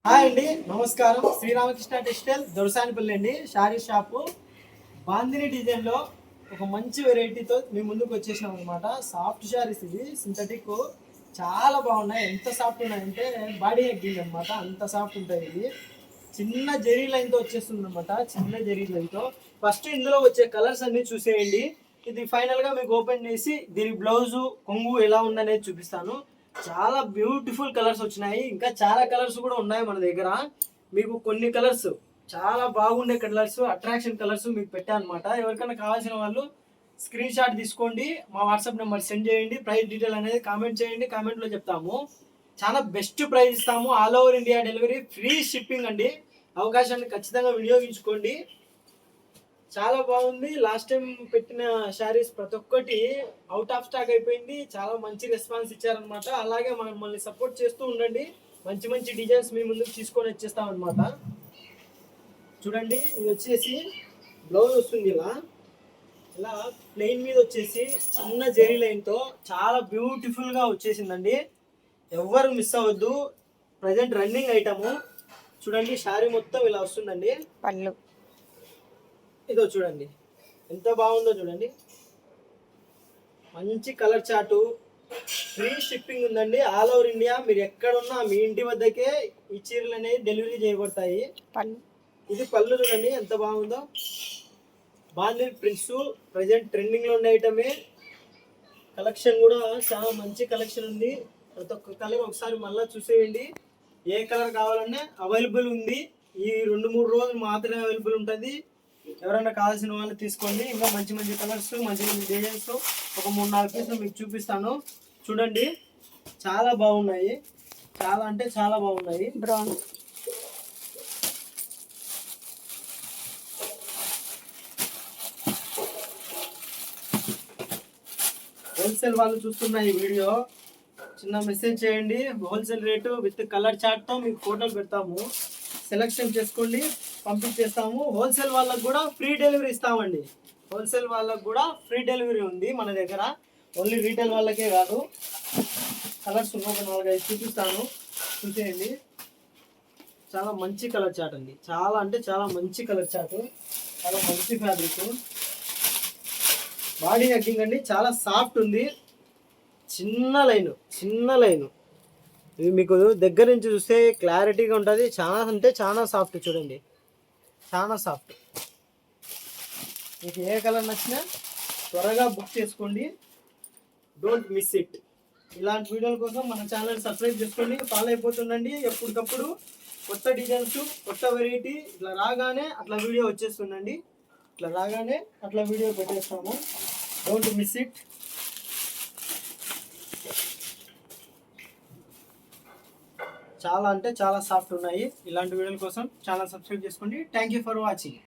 Hi అండి, నమస్కారం. Sri Ramakrishna textile Dorasanipalli అండి. శారీ షాపు బాందిని డిజైన్లో ఒక మంచి వెరైటీతో మీ ముందుకు వచ్చేసినాం అనమాట. సాఫ్ట్ శారీస్ ఇవి సింథటిక్ చాలా బాగున్నాయి. ఎంత సాఫ్ట్ ఉన్నాయంటే బాడీ ఎగ్గింగ్ అనమాట, అంత సాఫ్ట్ ఉంటాయి. ఇది చిన్న జెరీ లైన్తో వచ్చేస్తుంది అనమాట. చిన్న జెరీ లైన్తో ఫస్ట్ ఇందులో వచ్చే కలర్స్ అన్ని చూసేయండి. ఇది ఫైనల్గా మీకు ఓపెన్ చేసి దీని బ్లౌజు కొంగు ఎలా ఉందనేది చూపిస్తాను. చాలా బ్యూటిఫుల్ కలర్స్ వచ్చినాయి. ఇంకా చాలా కలర్స్ కూడా ఉన్నాయి మన దగ్గర. మీకు కొన్ని కలర్స్ చాలా బాగుండే కలర్స్, అట్రాక్షన్ కలర్స్ మీకు పెట్టాను అనమాట. ఎవరికైనా కావాల్సిన వాళ్ళు స్క్రీన్ షాట్ తీసుకోండి, మా వాట్సాప్ నెంబర్ సెండ్ చేయండి. ప్రైస్ డీటెయిల్ అనేది కామెంట్ చేయండి, కామెంట్లో చెప్తాము. చాలా బెస్ట్ ప్రైస్ ఇస్తాము. All over India delivery, free shipping అండి. అవకాశాన్ని ఖచ్చితంగా వినియోగించుకోండి. చాలా బాగుంది. లాస్ట్ టైం పెట్టిన శారీస్ ప్రతి ఒక్కటి అవుట్ ఆఫ్ స్టాక్ అయిపోయింది. చాలా మంచి రెస్పాన్స్ ఇచ్చారనమాట. అలాగే మమ్మల్ని సపోర్ట్ చేస్తూ ఉండండి. మంచి మంచి డిజైన్స్ మీ ముందుకు తీసుకొని వచ్చేస్తాం అనమాట. చూడండి, ఇది వచ్చేసి బ్లౌజ్ వస్తుంది ఇలా ఇలా ప్లెయిన్ మీద వచ్చేసి చిన్న జెరీ లైన్తో చాలా బ్యూటిఫుల్గా వచ్చేసిందండి. ఎవ్వరు మిస్ అవ్వద్దు. Present running item. చూడండి, శారీ మొత్తం ఇలా వస్తుందండి. పళ్ళు ఇదో చూడండి ఎంత బాగుందో చూడండి. మంచి కలర్ చాటు, ఫ్రీ షిప్పింగ్ ఉందండి. ఆల్ ఓవర్ ఇండియా మీరు ఎక్కడున్నా మీ ఇంటి వద్దకే ఈ చీరలు అనేవి డెలివరీ చేయబడతాయి. ఇది పళ్ళు చూడండి ఎంత బాగుందో. బాందిని ప్రింట్స్ ప్రజెంట్ ట్రెండింగ్లో ఉన్న ఐటమే. కలెక్షన్ కూడా చాలా మంచి కలెక్షన్ ఉంది. ప్రతి ఒక్క కలర్ ఒకసారి మళ్ళీ చూసేయండి. ఏ కలర్ కావాలన్నా అవైలబుల్ ఉంది. ఈ 2-3 రోజులు మాత్రమే అవైలబుల్ ఉంటుంది. ఎవరైనా కావాల్సిన వాళ్ళు తీసుకోండి. ఇంకా మంచి మంచి కలర్స్, మంచి మంచి డిజైన్స్ ఒక 3-4 పీసులు మీకు చూపిస్తాను. చూడండి, చాలా బాగున్నాయి. చాలా అంటే చాలా బాగున్నాయి. బ్రౌన్ హోల్సేల్ వాళ్ళు చూస్తున్న ఈ వీడియో చిన్న మెసేజ్ చేయండి. హోల్సేల్ రేటు విత్ కలర్ చార్ట్తో మీకు ఫోటోలు పెడతాము. సెలెక్షన్ చేసుకోండి, పంపించేస్తాము. హోల్సేల్ వాళ్ళకు కూడా ఫ్రీ డెలివరీ ఇస్తామండి. హోల్సేల్ వాళ్ళకు కూడా ఫ్రీ డెలివరీ ఉంది మన దగ్గర. ఓన్లీ రీటైల్ వాళ్ళకే కాదు. కలర్స్ ఒక 4-5 చూపిస్తాను, చూసేయండి. చాలా మంచి కలర్ చాట్ అండి. చాలా అంటే చాలా మంచి కలర్ చాట్, చాలా మంచి ఫ్యాబ్రిక్. బాడీ హగ్గింగ్ అండి, చాలా సాఫ్ట్ ఉంది. చిన్న లైను ఇది మీకు దగ్గర నుంచి చూస్తే క్లారిటీగా ఉంటుంది. చాలా అంటే చాలా సాఫ్ట్. చూడండి, చాలా సాఫ్ట్. మీకు ఏ కలర్ నచ్చినా త్వరగా బుక్ చేసుకోండి. Don't miss it. ఇలాంటి వీడియోల కోసం మన ఛానల్ సబ్స్క్రైబ్ చేసుకోండి, ఫాలో అయిపోతుండండి. ఎప్పటికప్పుడు కొత్త డిజైన్స్, కొత్త వెరైటీ ఇట్లా రాగానే అట్లా వీడియో వచ్చేస్తుందండి. ఇట్లా రాగానే అట్లా వీడియో పెట్టేస్తాము. Don't miss it. చాలా అంటే చాలా సాఫ్ట్ ఉన్నాయి. ఇలాంటి వీడియోల కోసం ఛానల్ సబ్స్క్రైబ్ చేసుకోండి. Thank you for watching.